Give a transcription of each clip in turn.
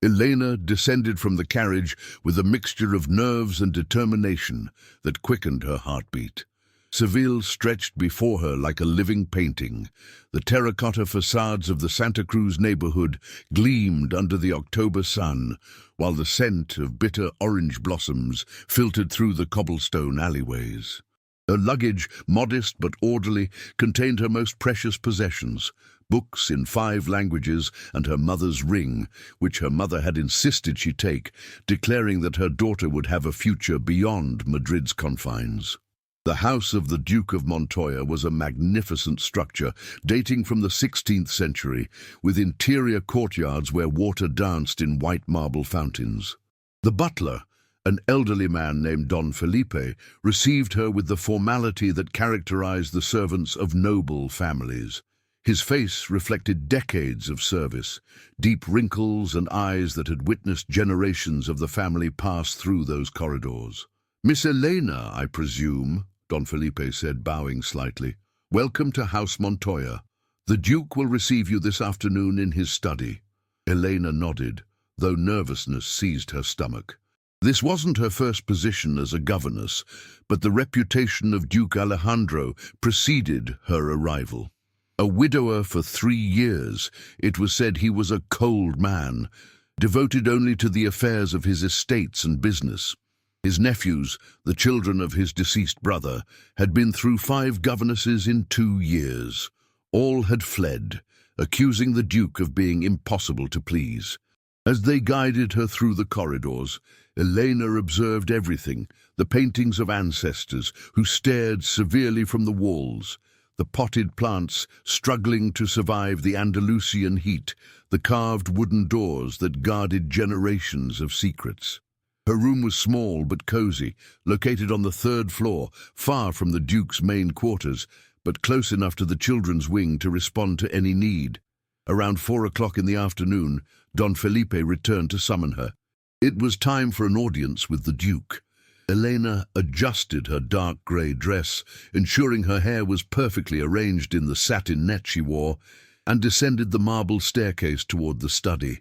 Elena descended from the carriage with a mixture of nerves and determination that quickened her heartbeat. Seville stretched before her like a living painting. The terracotta facades of the Santa Cruz neighborhood gleamed under the October sun, while the scent of bitter orange blossoms filtered through the cobblestone alleyways. Her luggage, modest but orderly, contained her most precious possessions, books in 5 languages and her mother's ring, which her mother had insisted she take, declaring that her daughter would have a future beyond Madrid's confines. The house of the Duke of Montoya was a magnificent structure dating from the 16th century, with interior courtyards where water danced in white marble fountains. The butler, an elderly man named Don Felipe, received her with the formality that characterized the servants of noble families. His face reflected decades of service, deep wrinkles and eyes that had witnessed generations of the family pass through those corridors. "Miss Elena, I presume," Don Felipe said, bowing slightly. "Welcome to House Montoya. The Duke will receive you this afternoon in his study." Elena nodded, though nervousness seized her stomach. This wasn't her first position as a governess, but the reputation of Duke Alejandro preceded her arrival. A widower for 3 years, it was said he was a cold man, devoted only to the affairs of his estates and business. His nephews, the children of his deceased brother, had been through 5 governesses in 2 years. All had fled, accusing the Duke of being impossible to please. As they guided her through the corridors, Elena observed everything: the paintings of ancestors who stared severely from the walls, the potted plants struggling to survive the Andalusian heat, the carved wooden doors that guarded generations of secrets. Her room was small but cozy, located on the 3rd floor, far from the Duke's main quarters, but close enough to the children's wing to respond to any need. Around 4 o'clock in the afternoon, Don Felipe returned to summon her. It was time for an audience with the Duke. Elena adjusted her dark grey dress, ensuring her hair was perfectly arranged in the satin net she wore, and descended the marble staircase toward the study.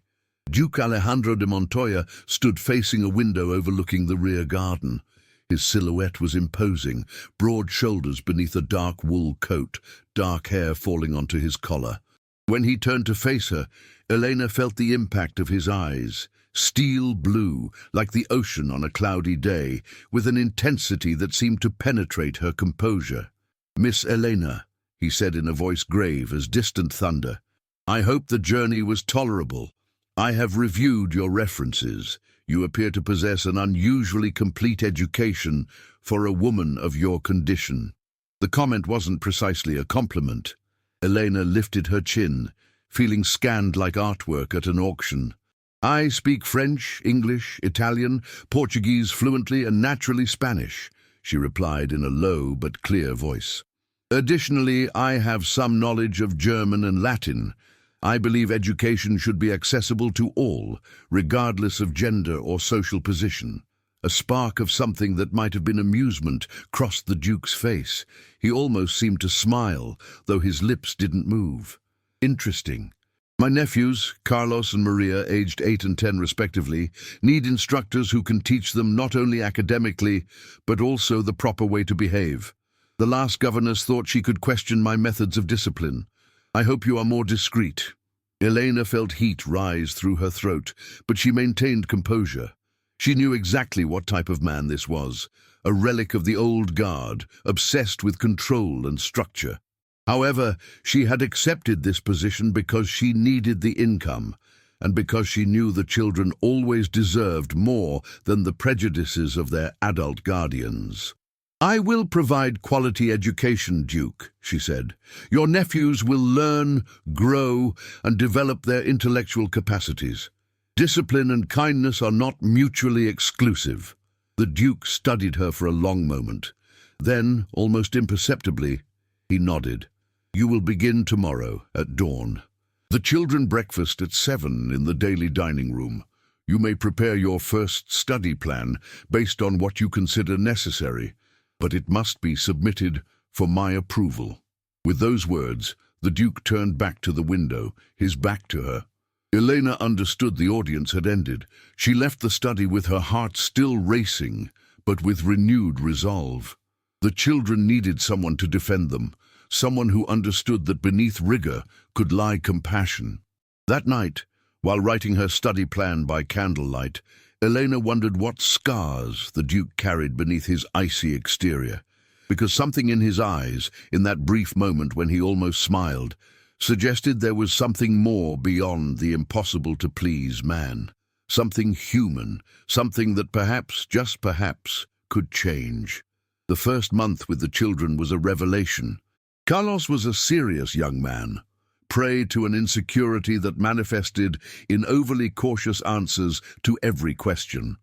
Duke Alejandro de Montoya stood facing a window overlooking the rear garden. His silhouette was imposing, broad shoulders beneath a dark wool coat, dark hair falling onto his collar. When he turned to face her, Elena felt the impact of his eyes, steel blue, like the ocean on a cloudy day, with an intensity that seemed to penetrate her composure. "Miss Elena," he said in a voice grave as distant thunder, "I hope the journey was tolerable. I have reviewed your references. You appear to possess an unusually complete education for a woman of your condition." The comment wasn't precisely a compliment. Elena lifted her chin, feeling scanned like artwork at an auction. "I speak French, English, Italian, Portuguese fluently, and naturally Spanish," she replied in a low but clear voice. "Additionally, I have some knowledge of German and Latin. I believe education should be accessible to all, regardless of gender or social position." A spark of something that might have been amusement crossed the Duke's face. He almost seemed to smile, though his lips didn't move. "Interesting. My nephews, Carlos and Maria, aged 8 and 10 respectively, need instructors who can teach them not only academically, but also the proper way to behave. The last governess thought she could question my methods of discipline. I hope you are more discreet." Elena felt heat rise through her throat, but she maintained composure. She knew exactly what type of man this was, a relic of the old guard, obsessed with control and structure. However, she had accepted this position because she needed the income, and because she knew the children always deserved more than the prejudices of their adult guardians. "I will provide quality education, Duke," she said. "Your nephews will learn, grow, and develop their intellectual capacities. Discipline and kindness are not mutually exclusive." The Duke studied her for a long moment. Then, almost imperceptibly, he nodded. "You will begin tomorrow, at dawn. The children breakfast at 7 in the daily dining room. You may prepare your first study plan based on what you consider necessary, but it must be submitted for my approval." With those words, the Duke turned back to the window, his back to her. Elena understood the audience had ended. She left the study with her heart still racing, but with renewed resolve. The children needed someone to defend them, someone who understood that beneath rigor could lie compassion. That night, while writing her study plan by candlelight, Elena wondered what scars the Duke carried beneath his icy exterior, because something in his eyes, in that brief moment when he almost smiled, suggested there was something more beyond the impossible-to-please man, something human, something that perhaps, just perhaps, could change. The first month with the children was a revelation. Carlos was a serious young man, prey to an insecurity that manifested in overly cautious answers to every question.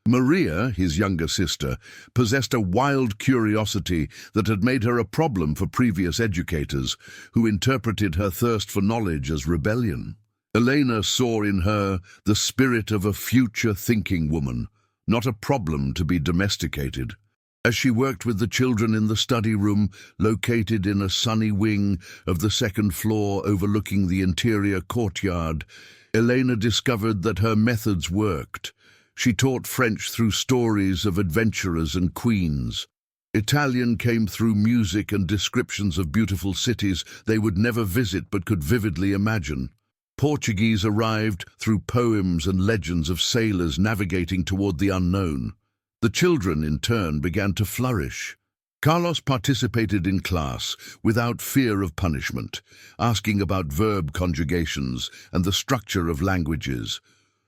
Maria, his younger sister, possessed a wild curiosity that had made her a problem for previous educators, who interpreted her thirst for knowledge as rebellion. Elena saw in her the spirit of a future-thinking woman, not a problem to be domesticated. As she worked with the children in the study room, located in a sunny wing of the second floor overlooking the interior courtyard, Elena discovered that her methods worked. She taught French through stories of adventurers and queens. Italian came through music and descriptions of beautiful cities they would never visit but could vividly imagine. Portuguese arrived through poems and legends of sailors navigating toward the unknown. The children, in turn, began to flourish. Carlos participated in class without fear of punishment, asking about verb conjugations and the structure of languages.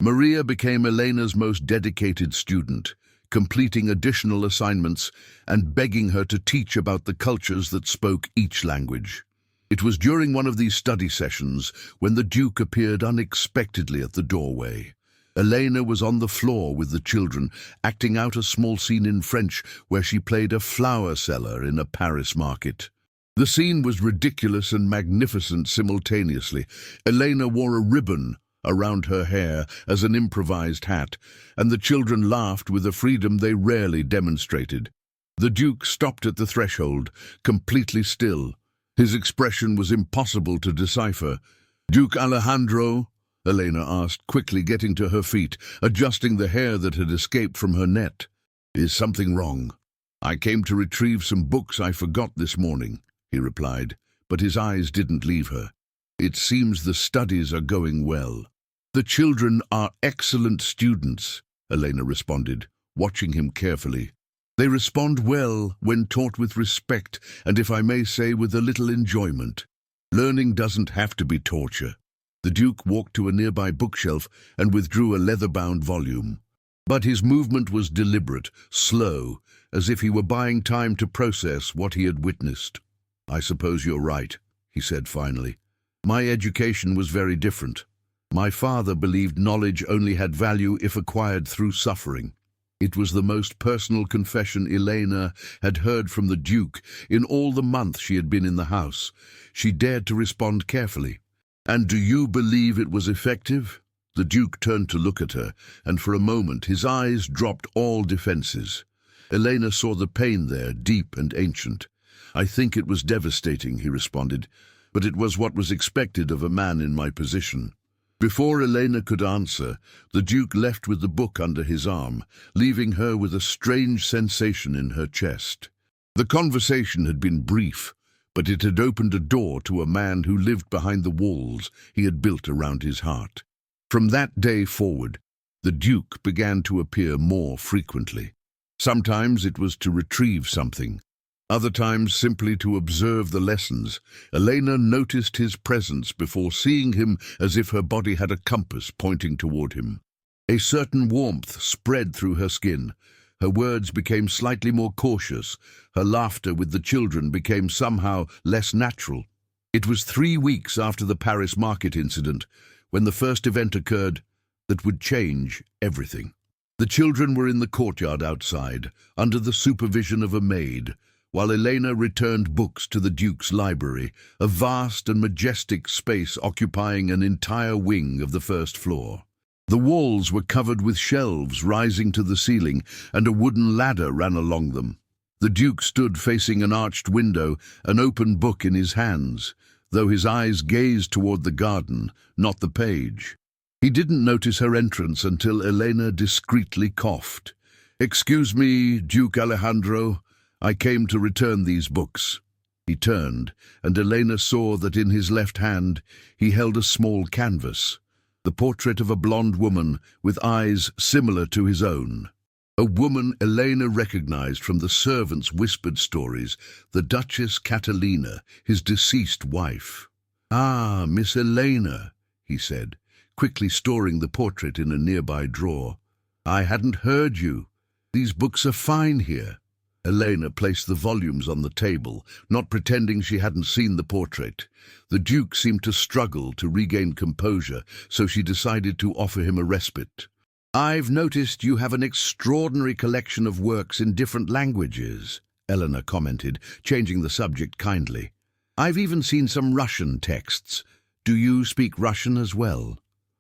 Maria became Elena's most dedicated student, completing additional assignments and begging her to teach about the cultures that spoke each language. It was during one of these study sessions when the Duke appeared unexpectedly at the doorway. Elena was on the floor with the children, acting out a small scene in French where she played a flower seller in a Paris market. The scene was ridiculous and magnificent simultaneously. Elena wore a ribbon around her hair as an improvised hat, and the children laughed with a freedom they rarely demonstrated. The Duke stopped at the threshold, completely still. His expression was impossible to decipher. "Duke Alejandro?" Elena asked, quickly getting to her feet, adjusting the hair that had escaped from her net. "Is something wrong?" "I came to retrieve some books I forgot this morning," he replied, but his eyes didn't leave her. "It seems the studies are going well." "The children are excellent students," Elena responded, watching him carefully. "They respond well when taught with respect, and if I may say, with a little enjoyment. Learning doesn't have to be torture." The Duke walked to a nearby bookshelf and withdrew a leather-bound volume. But his movement was deliberate, slow, as if he were buying time to process what he had witnessed. "I suppose you're right," he said finally. "My education was very different. My father believed knowledge only had value if acquired through suffering." It was the most personal confession Elena had heard from the Duke in all the month she had been in the house. She dared to respond carefully. "And do you believe it was effective?" The Duke turned to look at her, and for a moment his eyes dropped all defenses. Elena saw the pain there, deep and ancient. "I think it was devastating," he responded, "but it was what was expected of a man in my position." Before Elena could answer, the Duke left with the book under his arm, leaving her with a strange sensation in her chest. The conversation had been brief, but it had opened a door to a man who lived behind the walls he had built around his heart. From that day forward, the Duke began to appear more frequently. Sometimes it was to retrieve something, other times simply to observe the lessons. Elena noticed his presence before seeing him as if her body had a compass pointing toward him. A certain warmth spread through her skin. Her words became slightly more cautious. Her laughter with the children became somehow less natural. It was 3 weeks after the Paris market incident, when the first event occurred, that would change everything. The children were in the courtyard outside, under the supervision of a maid, while Elena returned books to the Duke's library, a vast and majestic space occupying an entire wing of the first floor. The walls were covered with shelves rising to the ceiling, and a wooden ladder ran along them. The Duke stood facing an arched window, an open book in his hands, though his eyes gazed toward the garden, not the page. He didn't notice her entrance until Elena discreetly coughed. "Excuse me, Duke Alejandro, I came to return these books." He turned, and Elena saw that in his left hand he held a small canvas, the portrait of a blonde woman with eyes similar to his own. A woman Elena recognized from the servants' whispered stories, the Duchess Catalina, his deceased wife. "Ah, Miss Elena," he said, quickly storing the portrait in a nearby drawer. "I hadn't heard you. These books are fine here." Elena placed the volumes on the table, not pretending she hadn't seen the portrait. The Duke seemed to struggle to regain composure, so she decided to offer him a respite. "I've noticed you have an extraordinary collection of works in different languages," Elena commented, changing the subject kindly. "I've even seen some Russian texts. Do you speak Russian as well?"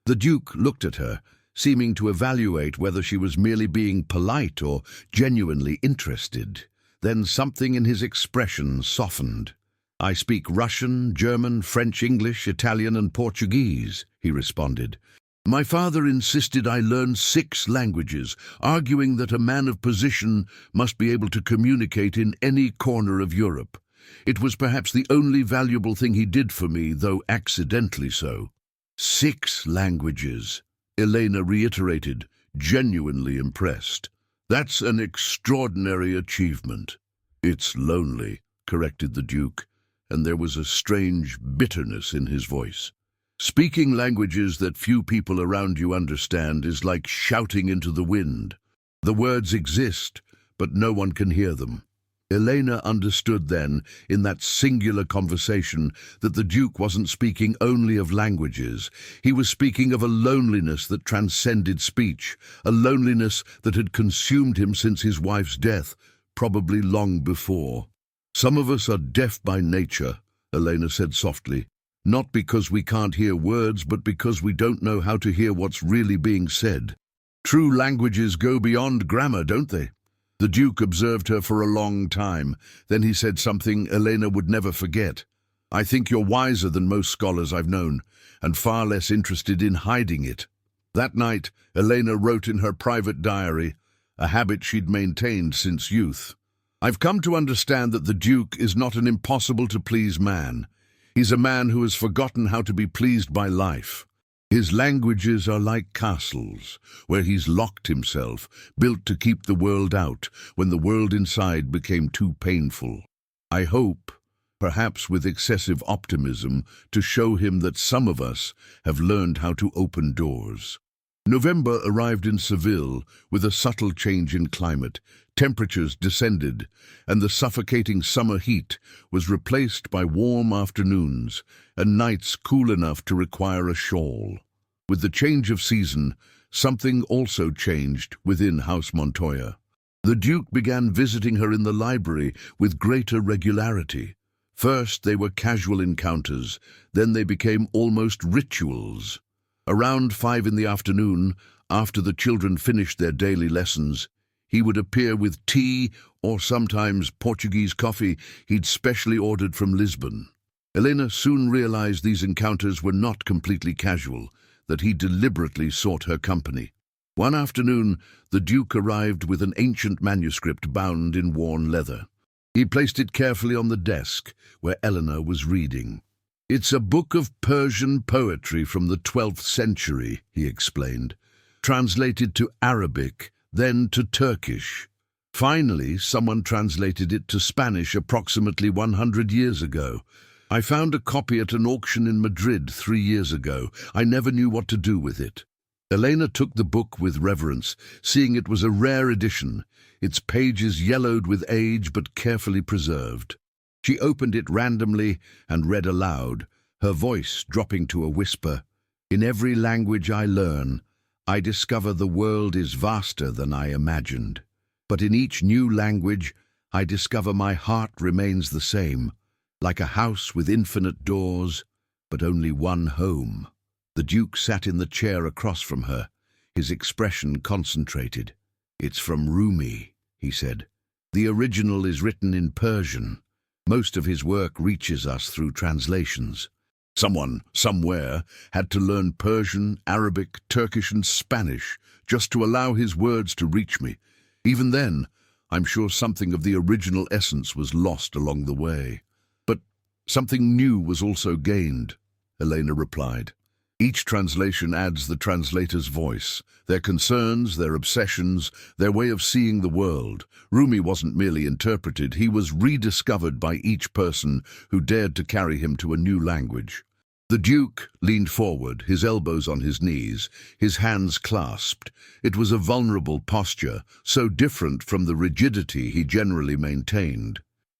The Duke looked at her, seeming to evaluate whether she was merely being polite or genuinely interested. Then something in his expression softened. "I speak Russian, German, French, English, Italian, and Portuguese," he responded. "My father insisted I learn 6 languages, arguing that a man of position must be able to communicate in any corner of Europe. It was perhaps the only valuable thing he did for me, though accidentally so." 6 languages, Elena reiterated, genuinely impressed. "That's an extraordinary achievement." "It's lonely," corrected the Duke, and there was a strange bitterness in his voice. "Speaking languages that few people around you understand is like shouting into the wind. The words exist, but no one can hear them." Elena understood then, in that singular conversation, that the Duke wasn't speaking only of languages. He was speaking of a loneliness that transcended speech, a loneliness that had consumed him since his wife's death, probably long before. "Some of us are deaf by nature," Elena said softly, "not because we can't hear words, but because we don't know how to hear what's really being said. True languages go beyond grammar, don't they?" The Duke observed her for a long time. Then he said something Elena would never forget. "I think you're wiser than most scholars I've known, and far less interested in hiding it." That night, Elena wrote in her private diary, a habit she'd maintained since youth. "I've come to understand that the Duke is not an impossible-to-please man. He's a man who has forgotten how to be pleased by life. His languages are like castles, where he's locked himself, built to keep the world out, when the world inside became too painful. I hope, perhaps with excessive optimism, to show him that some of us have learned how to open doors." November arrived in Seville with a subtle change in climate. Temperatures descended, and the suffocating summer heat was replaced by warm afternoons and nights cool enough to require a shawl. With the change of season, something also changed within House Montoya. The Duke began visiting her in the library with greater regularity. First they were casual encounters, then they became almost rituals. Around 5 in the afternoon, after the children finished their daily lessons, he would appear with tea or sometimes Portuguese coffee he'd specially ordered from Lisbon. Elena soon realized these encounters were not completely casual, that he deliberately sought her company. One afternoon, the Duke arrived with an ancient manuscript bound in worn leather. He placed it carefully on the desk, where Elena was reading. "It's a book of Persian poetry from the 12th century, he explained, translated to Arabic, then to Turkish. Finally, someone translated it to Spanish approximately 100 years ago. I found a copy at an auction in Madrid 3 years ago. I never knew what to do with it." Elena took the book with reverence, seeing it was a rare edition, its pages yellowed with age but carefully preserved. She opened it randomly and read aloud, her voice dropping to a whisper. "In every language I learn, I discover the world is vaster than I imagined. But in each new language, I discover my heart remains the same, like a house with infinite doors, but only one home." The Duke sat in the chair across from her, his expression concentrated. "It's from Rumi," he said. "The original is written in Persian. Most of his work reaches us through translations. Someone, somewhere, had to learn Persian, Arabic, Turkish and Spanish just to allow his words to reach me. Even then, I'm sure something of the original essence was lost along the way. But something new was also gained, Elena replied. Each translation adds the translator's voice, their concerns, their obsessions, their way of seeing the world. Rumi wasn't merely interpreted, he was rediscovered by each person who dared to carry him to a new language. The Duke leaned forward, his elbows on his knees, his hands clasped. It was a vulnerable posture, so different from the rigidity he generally maintained.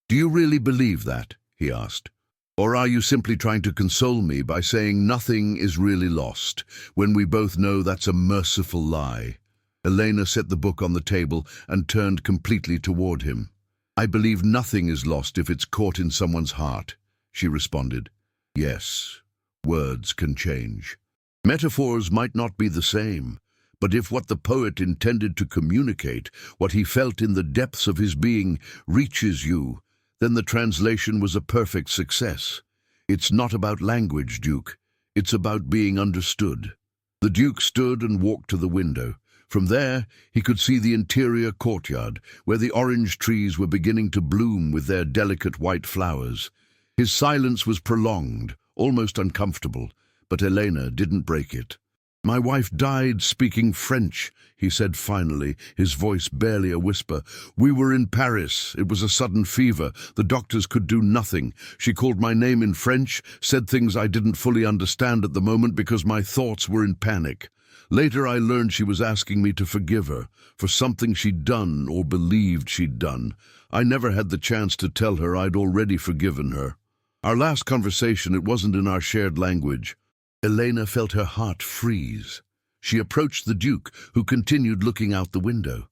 "Do you really believe that?" he asked. "Or are you simply trying to console me by saying nothing is really lost, when we both know that's a merciful lie?" Elena set the book on the table and turned completely toward him. "I believe nothing is lost if it's caught in someone's heart," she responded. "Yes, words can change. Metaphors might not be the same, but if what the poet intended to communicate, what he felt in the depths of his being, reaches you, then the translation was a perfect success. It's not about language, Duke. It's about being understood." The Duke stood and walked to the window. From there, he could see the interior courtyard, where the orange trees were beginning to bloom with their delicate white flowers. His silence was prolonged, almost uncomfortable, but Elena didn't break it. "My wife died speaking French," he said finally, his voice barely a whisper. "We were in Paris. It was a sudden fever. The doctors could do nothing. She called my name in French, said things I didn't fully understand at the moment because my thoughts were in panic. Later I learned she was asking me to forgive her for something she'd done or believed she'd done. I never had the chance to tell her I'd already forgiven her. Our last conversation, it wasn't in our shared language." Elena felt her heart freeze. She approached the Duke, who continued looking out the window.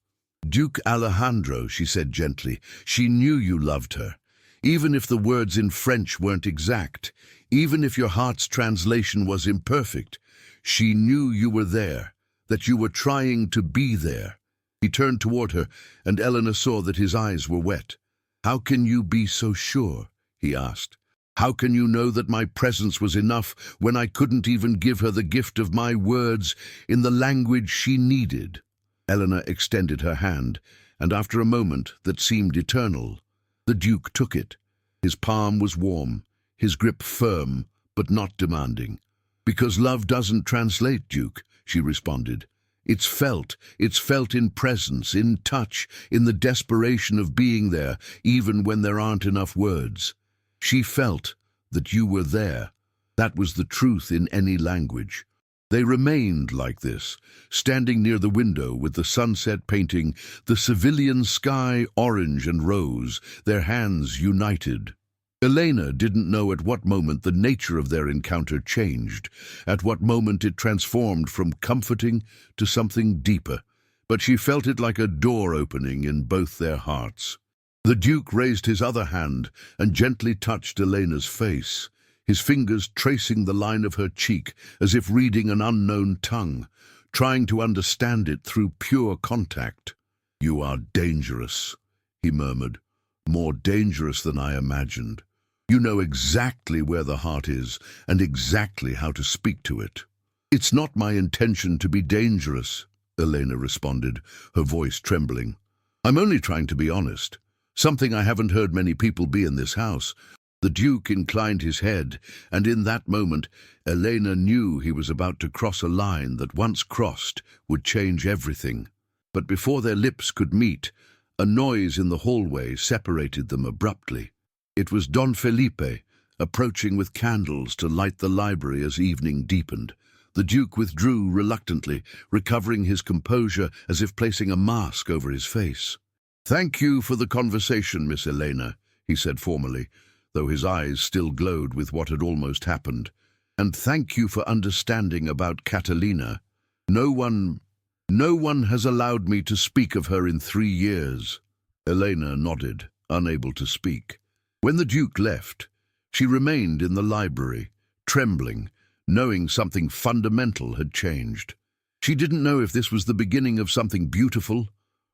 "Duke Alejandro," she said gently, "she knew you loved her. Even if the words in French weren't exact, even if your heart's translation was imperfect, she knew you were there, that you were trying to be there." He turned toward her, and Elena saw that his eyes were wet. "How can you be so sure?" he asked. "How can you know that my presence was enough when I couldn't even give her the gift of my words in the language she needed?" Elena extended her hand, and after a moment that seemed eternal, the Duke took it. His palm was warm, his grip firm, but not demanding. "Because love doesn't translate, Duke," she responded. It's felt in presence, in touch, in the desperation of being there, even when there aren't enough words. She felt that you were there. That was the truth in any language." They remained like this, standing near the window with the sunset painting the Sevillian sky orange and rose, their hands united. Elena didn't know at what moment the nature of their encounter changed, at what moment it transformed from comforting to something deeper, but she felt it like a door opening in both their hearts. The Duke raised his other hand and gently touched Elena's face, his fingers tracing the line of her cheek as if reading an unknown tongue, trying to understand it through pure contact. "You are dangerous," he murmured, "more dangerous than I imagined. You know exactly where the heart is and exactly how to speak to it." "It's not my intention to be dangerous," Elena responded, her voice trembling. "I'm only trying to be honest. Something I haven't heard many people be in this house." The Duke inclined his head, and in that moment, Elena knew he was about to cross a line that, once crossed, would change everything. But before their lips could meet, a noise in the hallway separated them abruptly. It was Don Felipe, approaching with candles to light the library as evening deepened. The Duke withdrew reluctantly, recovering his composure as if placing a mask over his face. "Thank you for the conversation, Miss Elena," he said formally, though his eyes still glowed with what had almost happened. "And thank you for understanding about Catalina. No one has allowed me to speak of her in 3 years." Elena nodded, unable to speak. When the Duke left, she remained in the library, trembling, knowing something fundamental had changed. She didn't know if this was the beginning of something beautiful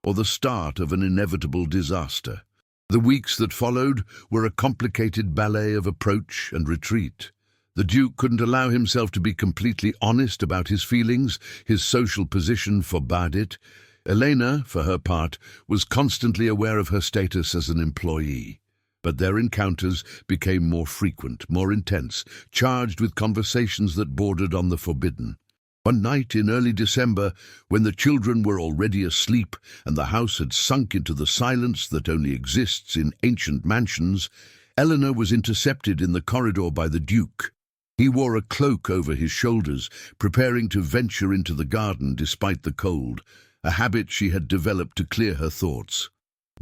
or the start of an inevitable disaster. The weeks that followed were a complicated ballet of approach and retreat. The Duke couldn't allow himself to be completely honest about his feelings. His social position forbade it. Elena, for her part, was constantly aware of her status as an employee. But their encounters became more frequent, more intense, charged with conversations that bordered on the forbidden. One night in early December, when the children were already asleep and the house had sunk into the silence that only exists in ancient mansions, Eleanor was intercepted in the corridor by the Duke. He wore a cloak over his shoulders, preparing to venture into the garden despite the cold, a habit she had developed to clear her thoughts.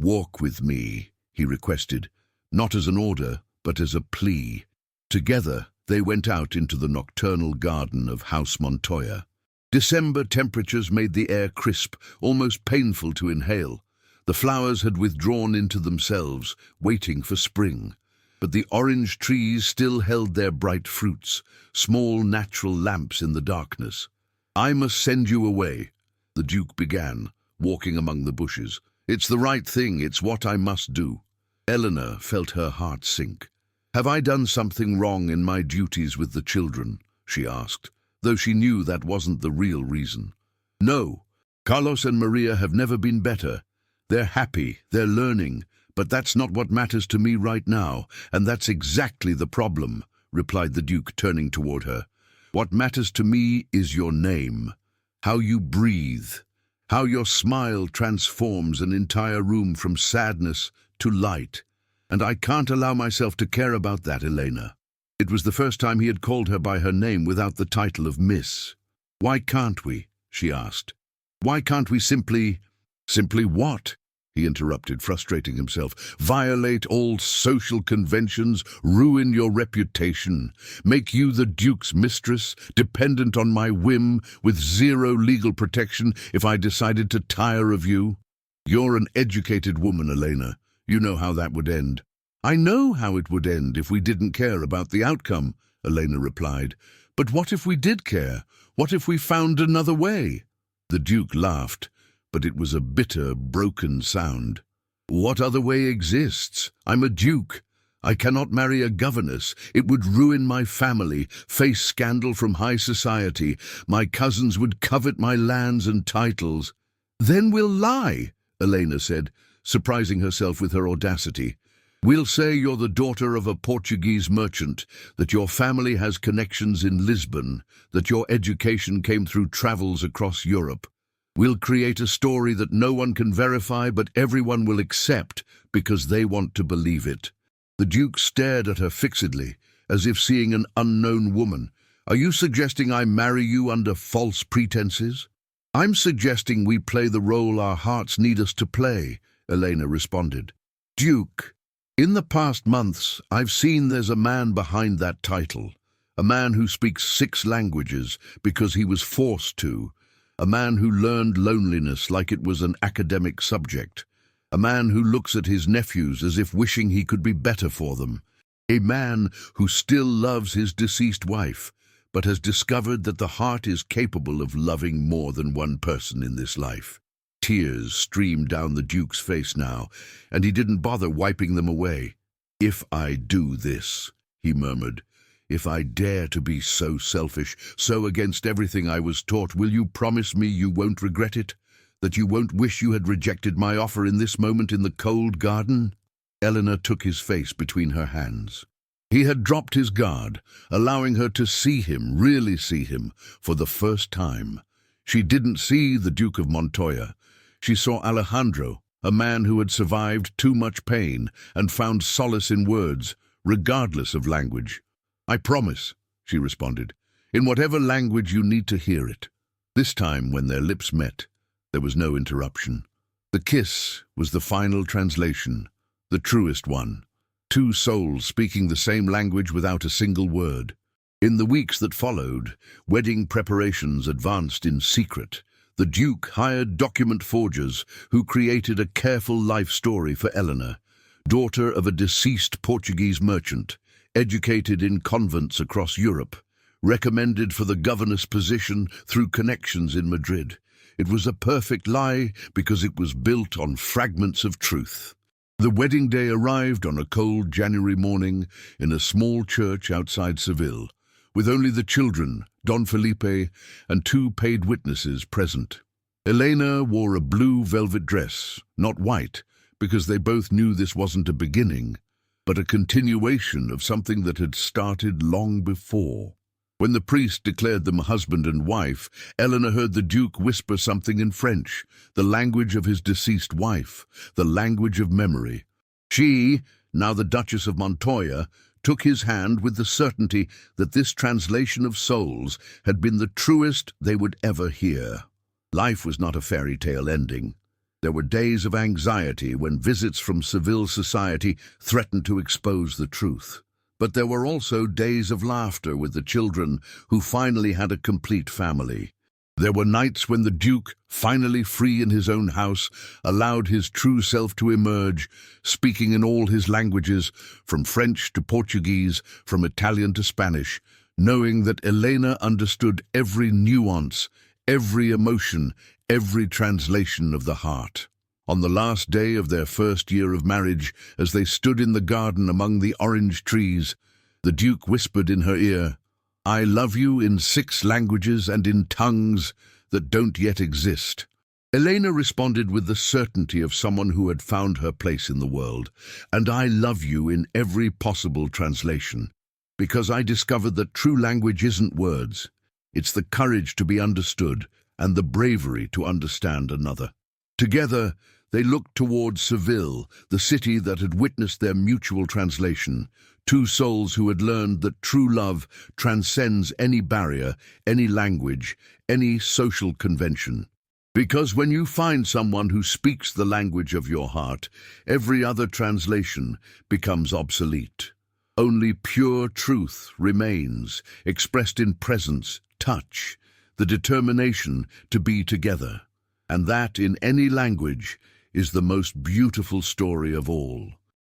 "Walk with me," he requested, not as an order, but as a plea. Together, they went out into the nocturnal garden of House Montoya. December temperatures made the air crisp, almost painful to inhale. The flowers had withdrawn into themselves, waiting for spring. But the orange trees still held their bright fruits, small natural lamps in the darkness. "I must send you away," the Duke began, walking among the bushes. "It's the right thing, it's what I must do." Eleanor felt her heart sink. "Have I done something wrong in my duties with the children?" she asked, though she knew that wasn't the real reason. "No, Carlos and Maria have never been better. They're happy, they're learning, but that's not what matters to me right now, and that's exactly the problem," replied the Duke, turning toward her. "What matters to me is your name, how you breathe, how your smile transforms an entire room from sadness to light. And I can't allow myself to care about that, Elena." It was the first time he had called her by her name without the title of Miss. "Why can't we?" she asked. "Why can't we simply—" "Simply what?" he interrupted, frustrating himself. "Violate all social conventions, ruin your reputation, make you the Duke's mistress, dependent on my whim, with zero legal protection if I decided to tire of you? You're an educated woman, Elena. You know how that would end." "I know how it would end if we didn't care about the outcome," Elena replied. "But what if we did care? What if we found another way?" The Duke laughed, but it was a bitter, broken sound. "What other way exists? I'm a duke. I cannot marry a governess. It would ruin my family, face scandal from high society. My cousins would covet my lands and titles." "Then we'll lie," Elena said, surprising herself with her audacity. "We'll say you're the daughter of a Portuguese merchant, that your family has connections in Lisbon, that your education came through travels across Europe. We'll create a story that no one can verify but everyone will accept because they want to believe it." The Duke stared at her fixedly, as if seeing an unknown woman. "Are you suggesting I marry you under false pretenses?" "I'm suggesting we play the role our hearts need us to play," Elena responded. "Duke, in the past months, I've seen there's a man behind that title. A man who speaks 6 languages because he was forced to. A man who learned loneliness like it was an academic subject. A man who looks at his nephews as if wishing he could be better for them. A man who still loves his deceased wife, but has discovered that the heart is capable of loving more than one person in this life." Tears streamed down the Duke's face now, and he didn't bother wiping them away. "If I do this," he murmured, "if I dare to be so selfish, so against everything I was taught, will you promise me you won't regret it? That you won't wish you had rejected my offer in this moment in the cold garden?" Eleanor took his face between her hands. He had dropped his guard, allowing her to see him, really see him, for the first time. She didn't see the Duke of Montoya. She saw Alejandro, a man who had survived too much pain and found solace in words, regardless of language. "I promise," she responded, "in whatever language you need to hear it." This time, when their lips met, there was no interruption. The kiss was the final translation, the truest one. 2 souls speaking the same language without a single word. In the weeks that followed, wedding preparations advanced in secret. The Duke hired document forgers who created a careful life story for Eleanor, daughter of a deceased Portuguese merchant, educated in convents across Europe, recommended for the governess position through connections in Madrid. It was a perfect lie because it was built on fragments of truth. The wedding day arrived on a cold January morning in a small church outside Seville. with only the children, Don Felipe, and two paid witnesses present. Elena wore a blue velvet dress, not white, because they both knew this wasn't a beginning, but a continuation of something that had started long before. When the priest declared them husband and wife, Elena heard the Duke whisper something in French, the language of his deceased wife, the language of memory. She, now the Duchess of Montoya, took his hand with the certainty that this translation of souls had been the truest they would ever hear. Life was not a fairy tale ending. There were days of anxiety when visits from Seville society threatened to expose the truth. But there were also days of laughter with the children who finally had a complete family. There were nights when the Duke, finally free in his own house, allowed his true self to emerge, speaking in all his languages, from French to Portuguese, from Italian to Spanish, knowing that Elena understood every nuance, every emotion, every translation of the heart. On the last day of their first year of marriage, as they stood in the garden among the orange trees, the Duke whispered in her ear, "I love you in 6 languages and in tongues that don't yet exist." Elena responded with the certainty of someone who had found her place in the world, "And I love you in every possible translation, because I discovered that true language isn't words. It's the courage to be understood and the bravery to understand another." Together, they looked toward Seville, the city that had witnessed their mutual translation, two souls who had learned that true love transcends any barrier, any language, any social convention. Because when you find someone who speaks the language of your heart, every other translation becomes obsolete. Only pure truth remains, expressed in presence, touch, the determination to be together. And that, in any language, is the most beautiful story of all.